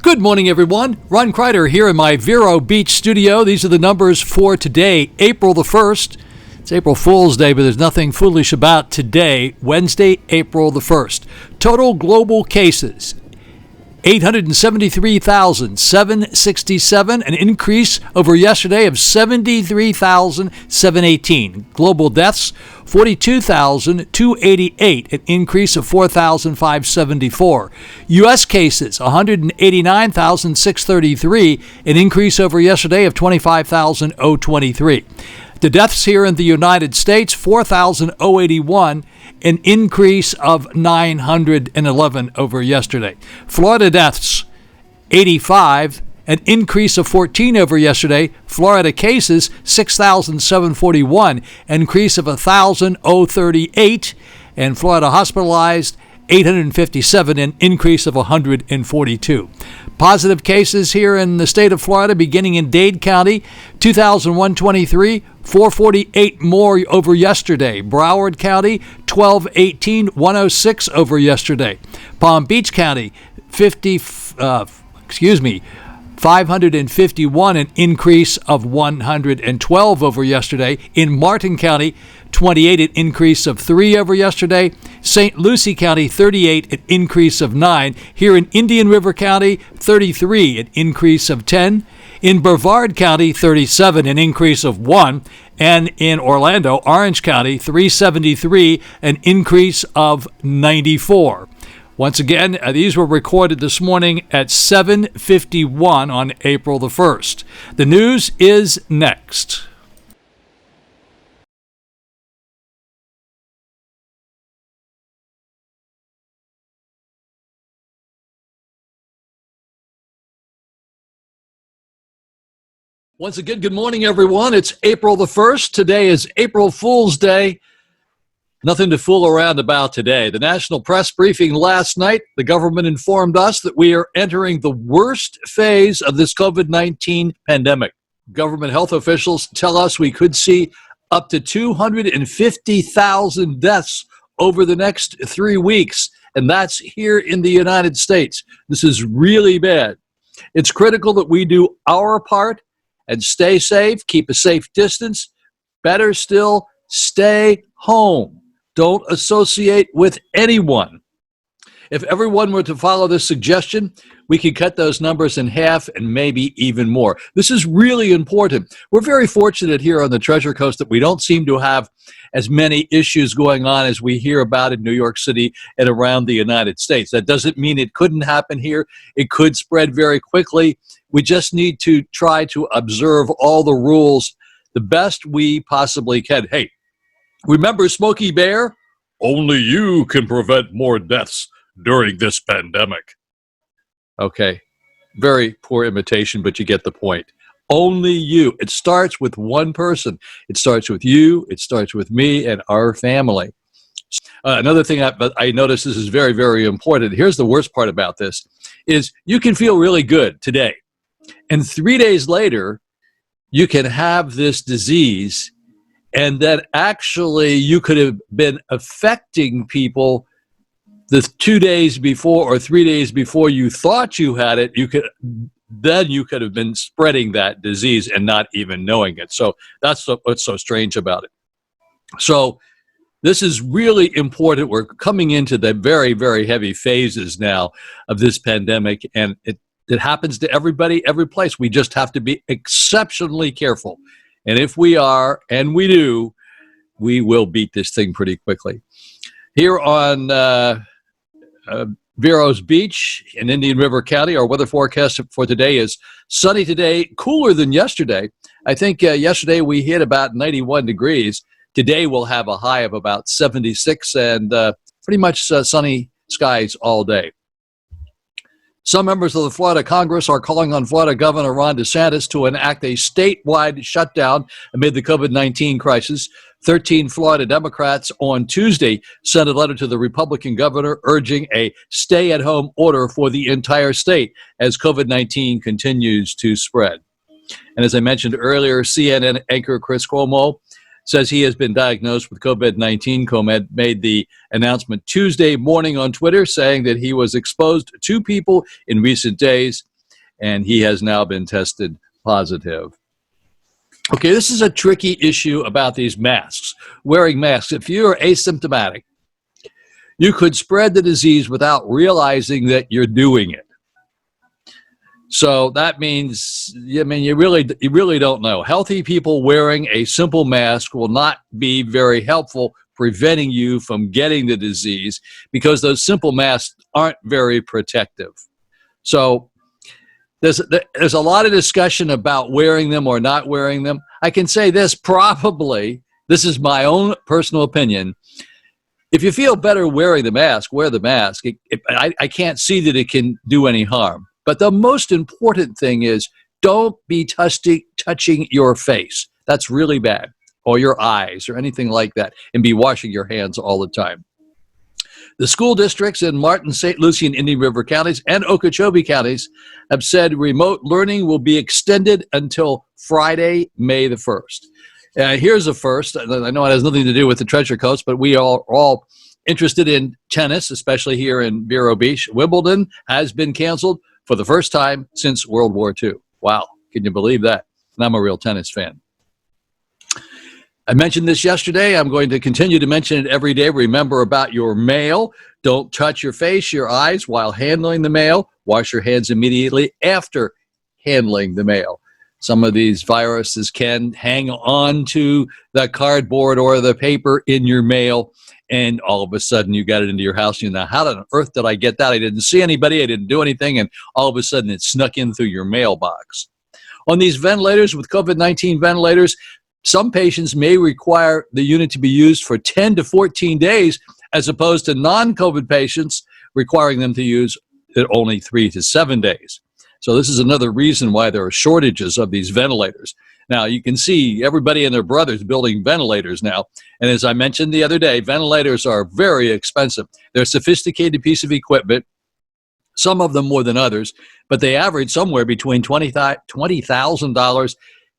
Good morning, everyone. Ron Crider here in my Vero Beach studio. These are the numbers for today, April the 1st. It's April Fool's Day, but there's nothing foolish about today, Wednesday, April the 1st. Total global cases, 873,767, an increase over yesterday of 73,718. Global deaths, 42,288, an increase of 4,574. U.S. cases, 189,633, an increase over yesterday of 25,023. The deaths here in the United States, 4,081, an increase of 911 over yesterday. Florida deaths, 85, an increase of 14 over yesterday. Florida cases, 6,741, an increase of 1,038. And Florida hospitalized, 857, an increase of 142. Positive cases here in the state of Florida, beginning in Dade County, 2,123, 448 more over yesterday. Broward County, 1,218, 106 over yesterday. Palm Beach County, 551, an increase of 112 over yesterday. In Martin County, 28, an increase of 3 over yesterday. St. Lucie County, 38, an increase of 9. Here in Indian River County, 33, an increase of 10. In Brevard County, 37, an increase of 1. And in Orlando, Orange County, 373, an increase of 94. Once again, these were recorded this morning at 7:51 on April the 1st. The news is next. Once again, good morning, everyone. It's April the 1st. Today is April Fool's Day. Nothing to fool around about today. The national press briefing last night, the government informed us that we are entering the worst phase of this COVID-19 pandemic. Government health officials tell us we could see up to 250,000 deaths over the next 3 weeks, and that's here in the United States. This is really bad. It's critical that we do our part and stay safe, keep a safe distance. Better still, stay home. Don't associate with anyone. If everyone were to follow this suggestion, we could cut those numbers in half and maybe even more. This is really important. We're very fortunate here on the Treasure Coast that we don't seem to have as many issues going on as we hear about in New York City and around the United States. That doesn't mean it couldn't happen here. It could spread very quickly. We just need to try to observe all the rules the best we possibly can. Hey, remember Smokey Bear? Only you can prevent more deaths during this pandemic. Okay, very poor imitation, but you get the point. Only you. It starts with one person. It starts with you. It starts with me and our family. Another thing I noticed, this is very, very important. Here's the worst part about this, is you can feel really good today. And 3 days later, you can have this disease, and then actually you could have been affecting people the 2 days before or 3 days before you thought you had it. You could have been spreading that disease and not even knowing it. So that's what's so strange about it. So this is really important. We're coming into the very, very heavy phases now of this pandemic, and it happens to everybody, every place. We just have to be exceptionally careful. And if we are, and we do, we will beat this thing pretty quickly. Here on Vero's Beach in Indian River County, our weather forecast for today is sunny today, cooler than yesterday. I think yesterday we hit about 91 degrees. Today we'll have a high of about 76 and pretty much sunny skies all day. Some members of the Florida Congress are calling on Florida Governor Ron DeSantis to enact a statewide shutdown amid the COVID-19 crisis. 13 Florida Democrats on Tuesday sent a letter to the Republican governor urging a stay-at-home order for the entire state as COVID-19 continues to spread. And as I mentioned earlier, CNN anchor Chris Cuomo says he has been diagnosed with COVID-19. Comed made the announcement Tuesday morning on Twitter, saying that he was exposed to 2 people in recent days, and he has now been tested positive. Okay, this is a tricky issue about these masks, wearing masks. If you're asymptomatic, you could spread the disease without realizing that you're doing it. So that means, you really don't know. Healthy people wearing a simple mask will not be very helpful preventing you from getting the disease, because those simple masks aren't very protective. So there's a lot of discussion about wearing them or not wearing them. I can say this, probably, this is my own personal opinion, if you feel better wearing the mask, wear the mask. I can't see that it can do any harm. But the most important thing is, don't be touching your face. That's really bad. Or your eyes or anything like that. And be washing your hands all the time. The school districts in Martin, St. Lucie, and Indian River counties and Okeechobee counties have said remote learning will be extended until Friday, May the 1st. Here's a first. I know it has nothing to do with the Treasure Coast, but we are all interested in tennis, especially here in Vero Beach. Wimbledon has been canceled for the first time since World War II. Wow, can you believe that? And I'm a real tennis fan. I mentioned this yesterday. I'm going to continue to mention it every day. Remember about your mail. Don't touch your face, your eyes while handling the mail. Wash your hands immediately after handling the mail. Some of these viruses can hang on to the cardboard or the paper in your mail, and all of a sudden you got it into your house. You know, how on earth did I get that? I didn't see anybody. I didn't do anything. And all of a sudden it snuck in through your mailbox. On these ventilators, with COVID-19 ventilators, some patients may require the unit to be used for 10 to 14 days, as opposed to non-COVID patients requiring them to use it only 3 to 7 days. So this is another reason why there are shortages of these ventilators. Now, you can see everybody and their brothers building ventilators now. And as I mentioned the other day, ventilators are very expensive. They're a sophisticated piece of equipment, some of them more than others, but they average somewhere between $20,000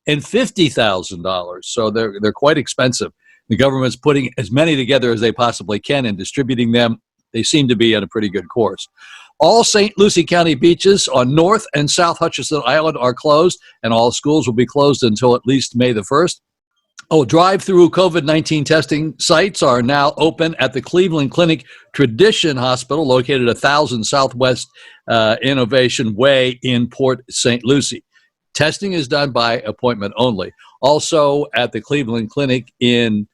and $50,000. So they're quite expensive. The government's putting as many together as they possibly can and distributing them. They seem to be on a pretty good course. All St. Lucie County beaches on North and South Hutchinson Island are closed, and all schools will be closed until at least May the 1st. Drive-through COVID-19 testing sites are now open at the Cleveland Clinic Tradition Hospital, located 1000 Southwest Innovation Way in Port St. Lucie. Testing is done by appointment only. Also at the Cleveland Clinic in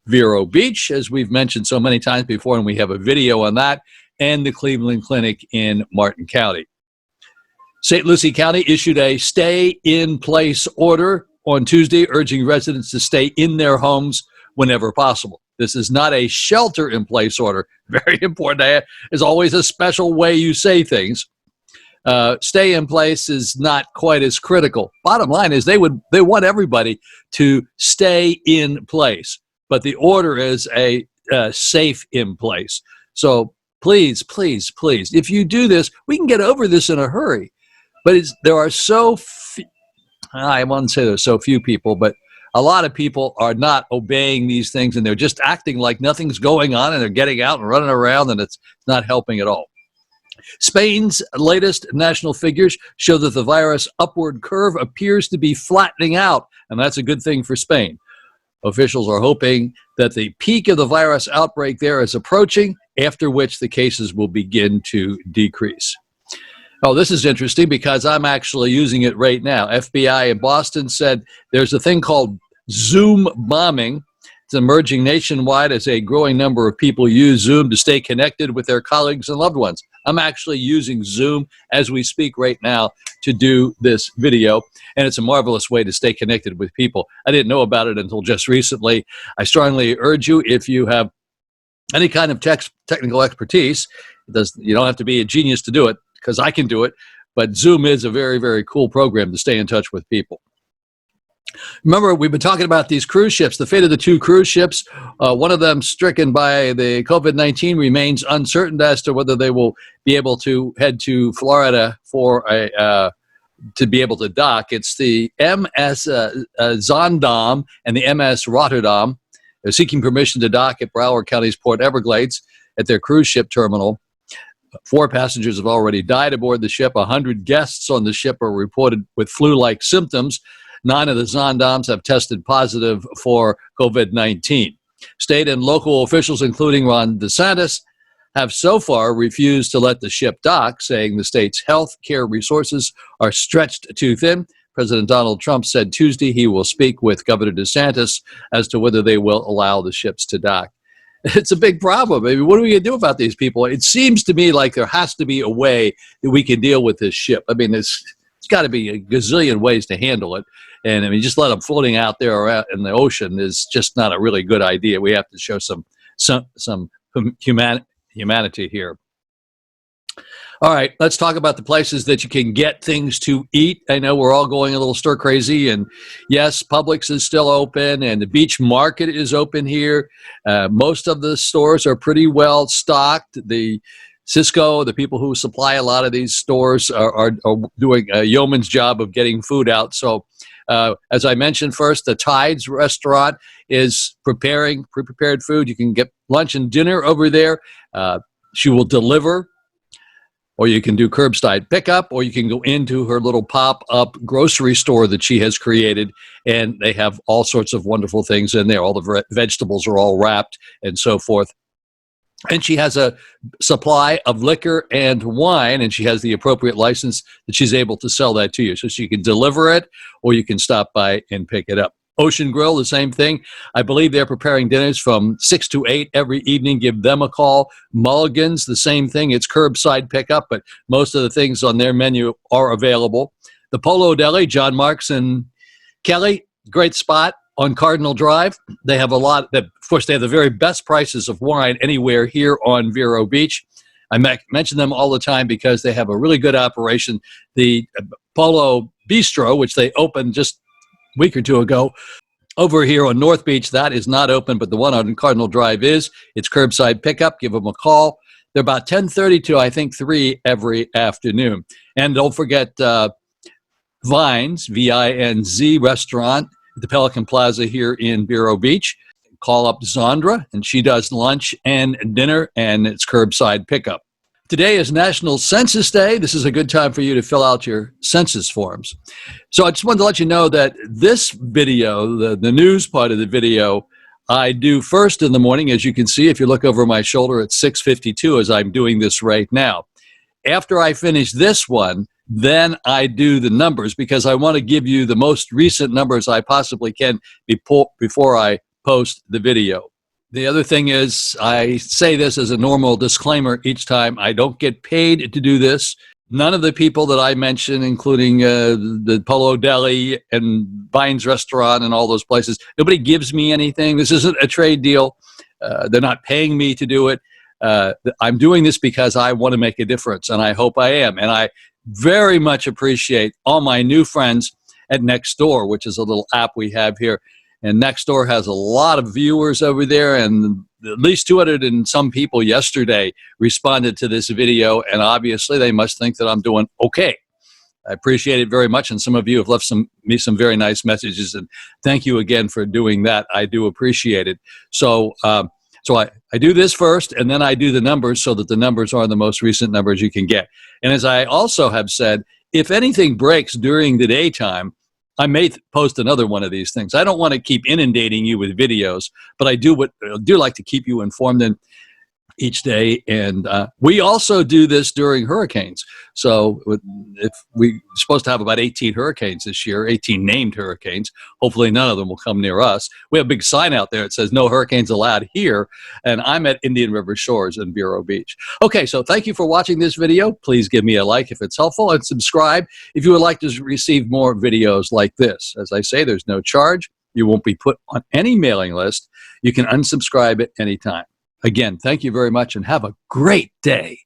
Vero Beach, as we've mentioned so many times before, and we have a video on that, and the Cleveland Clinic in Martin County. St. Lucie County issued a stay-in-place order on Tuesday, urging residents to stay in their homes whenever possible. This is not a shelter-in-place order. Very important. There's always a special way you say things. Stay in place is not quite as critical. Bottom line is they want everybody to stay in place, but the order is a safe in place. So please, please, please, if you do this, we can get over this in a hurry. But there are so few, I won't say there's so few people, but a lot of people are not obeying these things, and they're just acting like nothing's going on, and they're getting out and running around, and it's not helping at all. Spain's latest national figures show that the virus upward curve appears to be flattening out, and that's a good thing for Spain. Officials are hoping that the peak of the virus outbreak there is approaching, after which the cases will begin to decrease. Oh, this is interesting because I'm actually using it right now. FBI in Boston said there's a thing called Zoom bombing. It's emerging nationwide as a growing number of people use Zoom to stay connected with their colleagues and loved ones. I'm actually using Zoom as we speak right now to do this video, and it's a marvelous way to stay connected with people. I didn't know about it until just recently. I strongly urge you, if you have any kind of technical expertise, you don't have to be a genius to do it, because I can do it, but Zoom is a very, very cool program to stay in touch with people. Remember, we've been talking about these cruise ships, the fate of the 2 cruise ships. One of them stricken by the COVID-19 remains uncertain as to whether they will be able to head to Florida for a to be able to dock. It's the MS Zaandam and the MS Rotterdam. They're seeking permission to dock at Broward County's Port Everglades at their cruise ship terminal. 4 passengers have already died aboard the ship. 100 guests on the ship are reported with flu-like symptoms. 9 of the Zaandams have tested positive for COVID-19. State and local officials, including Ron DeSantis, have so far refused to let the ship dock, saying the state's health care resources are stretched too thin. President Donald Trump said Tuesday he will speak with Governor DeSantis as to whether they will allow the ships to dock. It's a big problem. I mean, what are we going to do about these people? It seems to me like there has to be a way that we can deal with this ship. I mean, it's got to be a gazillion ways to handle it. And I mean, just let them floating out there in the ocean is just not a really good idea. We have to show some humanity here. All right, let's talk about the places that you can get things to eat. I know we're all going a little stir crazy, and yes, Publix is still open, and the beach market is open here. Most of the stores are pretty well stocked. The Cisco, the people who supply a lot of these stores, are doing a yeoman's job of getting food out. So, as I mentioned first, the Tides restaurant is preparing pre-prepared food. You can get lunch and dinner over there. She will deliver, or you can do curbside pickup, or you can go into her little pop-up grocery store that she has created, and they have all sorts of wonderful things in there. All the vegetables are all wrapped and so forth. And she has a supply of liquor and wine, and she has the appropriate license that she's able to sell that to you. So she can deliver it, or you can stop by and pick it up. Ocean Grill, the same thing. I believe they're preparing dinners from 6 to 8 every evening. Give them a call. Mulligan's, the same thing. It's curbside pickup, but most of the things on their menu are available. The Polo Deli, John Marks and Kelly, great spot on Cardinal Drive. They have a lot. Of course, they have the very best prices of wine anywhere here on Vero Beach. I mention them all the time because they have a really good operation. The Polo Bistro, which they opened just week or two ago over here on North Beach, that is not open, but the one on Cardinal Drive is. It's curbside pickup. Give them a call. They're about 10:30 to, I think, 3 every afternoon. And don't forget Vines, V-I-N-Z restaurant at the Pelican Plaza here in Vero Beach. Call up Zandra, and she does lunch and dinner, and it's curbside pickup. Today is National Census Day. This is a good time for you to fill out your census forms. So I just wanted to let you know that this video, the news part of the video, I do first in the morning. As you can see, if you look over my shoulder, it's 6:52 as I'm doing this right now. After I finish this one, then I do the numbers because I want to give you the most recent numbers I possibly can before I post the video. The other thing is, I say this as a normal disclaimer each time, I don't get paid to do this. None of the people that I mention, including the Polo Deli and Vines Restaurant and all those places, nobody gives me anything. This isn't a trade deal. They're not paying me to do it. I'm doing this because I want to make a difference, and I hope I am. And I very much appreciate all my new friends at Nextdoor, which is a little app we have here. And Nextdoor has a lot of viewers over there, and at least 200 and some people yesterday responded to this video, and obviously they must think that I'm doing okay. I appreciate it very much, and some of you have left me some very nice messages, and thank you again for doing that. I do appreciate it. So I do this first, and then I do the numbers so that the numbers are the most recent numbers you can get. And as I also have said, if anything breaks during the daytime, I may post another one of these things. I don't want to keep inundating you with videos, but I do like to keep you informed each day. And we also do this during hurricanes. So if we're supposed to have about 18 hurricanes this year, 18 named hurricanes, hopefully none of them will come near us. We have a big sign out there that says no hurricanes allowed here. And I'm at Indian River Shores in Vero Beach. Okay, so thank you for watching this video. Please give me a like if it's helpful, and subscribe if you would like to receive more videos like this. As I say, there's no charge. You won't be put on any mailing list. You can unsubscribe at any time. Again, thank you very much and have a great day.